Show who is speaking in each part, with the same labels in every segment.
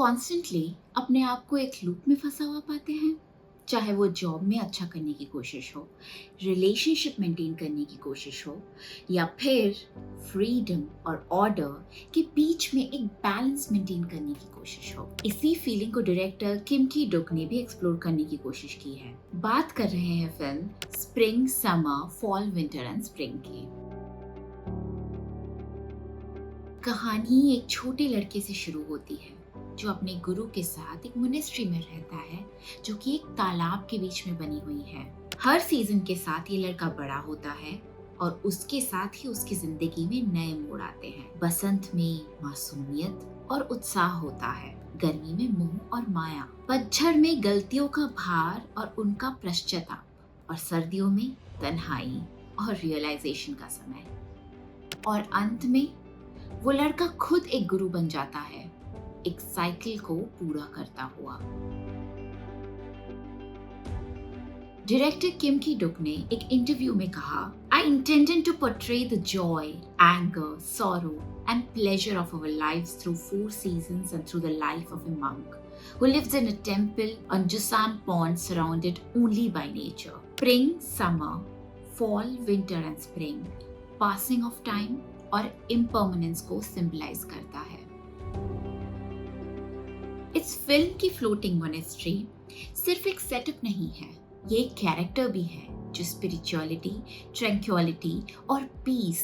Speaker 1: Constantly अपने आप को एक लूप में फंसा हुआ पाते हैं, चाहे वो जॉब में अच्छा करने की कोशिश हो, रिलेशनशिप मेंटेन करने की कोशिश हो, या फिर फ्रीडम और ऑर्डर के बीच में एक बैलेंस मेंटेन करने की कोशिश हो। इसी फीलिंग को डायरेक्टर किम की डुक ने भी एक्सप्लोर करने की कोशिश की है। बात कर रहे हैं film spring summer fall winter and spring की। कहानी एक छोटे लड़के से शुरू होती है जो अपने गुरु के साथ एक मोनेस्ट्री में रहता है, जो कि एक तालाब के बीच में बनी हुई है। हर सीजन के साथ ये लड़का बड़ा होता है और उसके साथ ही उसकी जिंदगी में नए मोड़ आते हैं। बसंत में मासूमियत और उत्साह होता है, गर्मी में मोह और माया, पतझड़ में गलतियों का भार और उनका पश्चाताप, और सर्दियों में तन्हाई और रियलाइजेशन का समय। और अंत में वो लड़का खुद एक गुरु बन जाता है, एक साइकिल को पूरा करता हुआ। डायरेक्टर किम की डुक ने एक इंटरव्यू में कहा, I intended to portray the joy, anger, sorrow and pleasure of our lives through 4 seasons and through the life of a monk who lives in a temple on Jusan Pond surrounded only by nature. Spring, summer, fall, winter and spring, passing of time और impermanence को symbolise करता है। इस film की floating monastery सिर्फ एक setup नहीं है, ये एक कैरेक्टर भी है जो स्पिरिचुअलिटी, ट्रैंक्विलिटी और पीस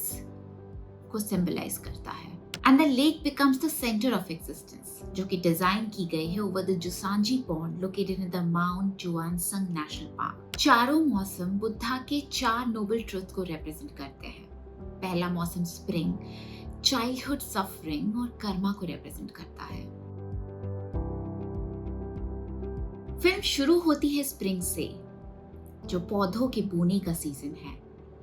Speaker 1: को सिंबलाइज करता है। And the lake becomes the centre of existence, जो कि डिजाइन की गई है ओवर द जुसांजी pond located in the mount जुआनसंग नेशनल पार्क। चारों मौसम बुद्धा के 4 नोबल ट्रुथ को रिप्रेजेंट करते हैं। पहला मौसम स्प्रिंग चाइल्डहुड सफरिंग और कर्मा को रिप्रेजेंट करता है। फिल्म शुरू होती है स्प्रिंग से, जो पौधों के बोने का सीजन है,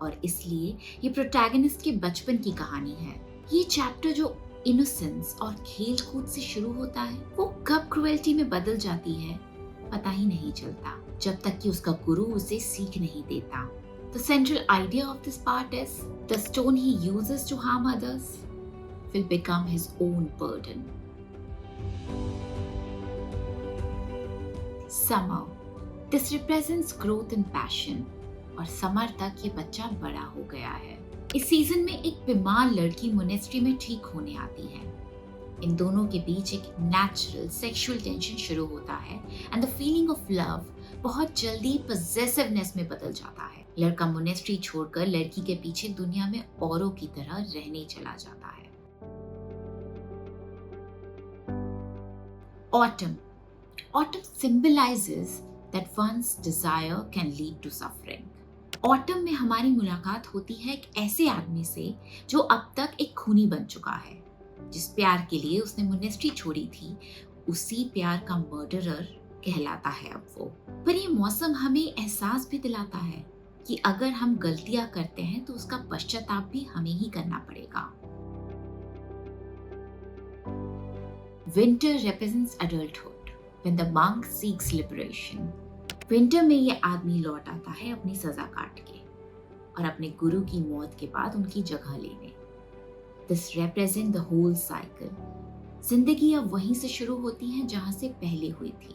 Speaker 1: और इसलिए ये प्रोटैगनिस्ट के बचपन की कहानी है। ये चैप्टर जो इनोसेंस और खेल कूद से शुरू होता है, वो कब क्रुएल्टी में बदल जाती है पता ही नहीं चलता, जब तक कि उसका गुरु उसे सीख नहीं देता। The central idea of this part is the stone he uses to harm others will become his own burden. Summer. This represents growth and passion. और समर तक ये बच्चा बड़ा हो गया है। इस सीजन में एक बीमार लड़की मोनेस्ट्री में ठीक होने आती है। इन दोनों के बीच एक नेचुरल सेक्सुअल टेंशन शुरू होता है and the feeling of love बहुत जल्दी पजेसिवनेस में बदल जाता है। लड़का मोनेस्ट्री छोड़कर लड़की के पीछे दुनिया में औरों की तरह रहने चला जाता है। Autumn. Autumn symbolizes that one's desire can lead to suffering. Autumn में हमारी मुलाकात होती है एक ऐसे आदमी से जो अब तक एक खूनी बन चुका है। जिस प्यार के लिए उसने मोनेस्ट्री छोड़ी थी, उसी प्यार का मर्डरर कहलाता है अब वो। पर ये मौसम हमें एहसास भी दिलाता है कि अगर हम गलतियां करते हैं तो उसका पश्चाताप भी हमें ही करना पड़ेगा। Winter represents adulthood when the monk seeks liberation. Winter में ये आदमी लौट आता है अपनी सजा काट के और अपने गुरु की मौत के बाद उनकी जगह लेने। This represents the whole cycle. जिंदगी अब वहीं से शुरू होती है जहां से पहले हुई थी।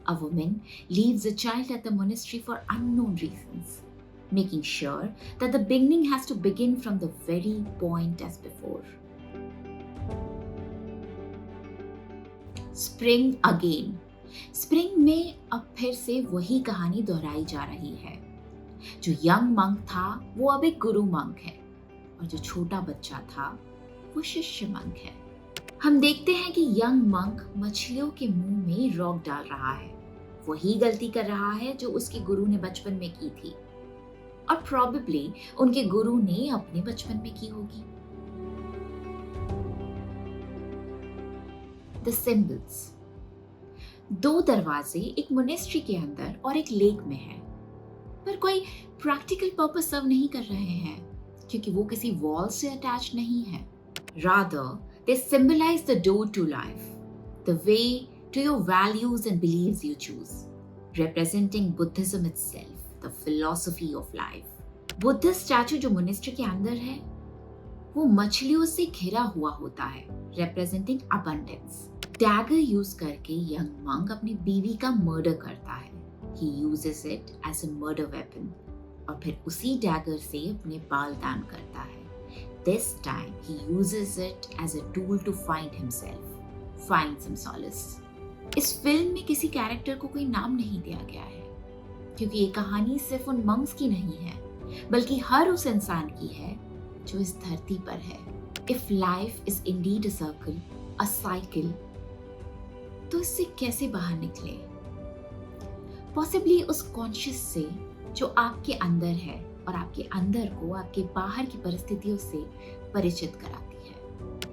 Speaker 1: A woman leaves a child at the monastery for unknown reasons, making sure that the beginning has to begin from the very point as before. Spring again. Spring में अब फिर से वही कहानी दोहराई जा रही है। जो यंग मंक था वो अब एक गुरु मंक है, और जो छोटा बच्चा था वो शिष्य मंक है। हम देखते हैं कि यंग मंक मछलियों के मुंह में रॉक डाल रहा है, वही गलती कर रहा है जो उसके गुरु ने बचपन में की थी, और प्रोबेबली उनके गुरु ने अपने बचपन में की होगी। The symbols. 2 दरवाजे एक मोनेस्ट्री के अंदर और एक लेक में है, पर कोई प्रैक्टिकल पर्पस सर्व नहीं कर रहे हैं क्योंकि वो किसी वॉल से अटैच नहीं है। Rather, they symbolize the door to life, the way to your values and beliefs you choose, representing Buddhism itself, the philosophy of life. Buddha statue जो मोनेस्ट्री के अंदर है, वो मछलियों से घिरा हुआ होता है, representing abundance. डैगर यूज करके यंग मंक अपनी बीवी का मर्डर करता है. He uses it as a murder weapon. और फिर उसी डैगर से अपने बाल दान करता है. This time he uses it as a tool to find himself, find some solace. इस फिल्म में किसी कैरेक्टर को कोई नाम नहीं दिया गया है, क्योंकि ये कहानी सिर्फ उन मंक्स की नहीं है, बल्कि हर उस इंसान की है जो इस धरती पर है. If life is indeed a circle, a cycle, तो इससे कैसे बाहर निकले? पॉसिबली उस कॉन्शियस से जो आपके अंदर है और आपके अंदर को आपके बाहर की परिस्थितियों से परिचित कराती है.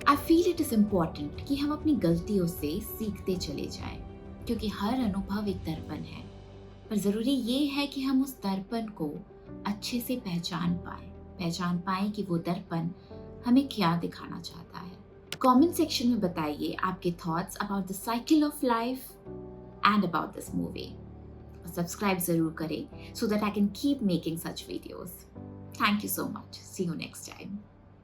Speaker 1: I feel it is important कि हम अपनी गलतियों से सीखते चले जाएं, क्योंकि हर अनुभव एक दर्पण है, पर जरूरी ये है कि हम उस दर्पण को अच्छे से पहचान पाएं कि वो दर्पण हमें क्या दिखाना चाहता है. कमेंट सेक्शन में बताइए आपके thoughts about the cycle of life and about this movie. Subscribe जरूर करें so that I can keep making such videos. Thank you so much. See you next time.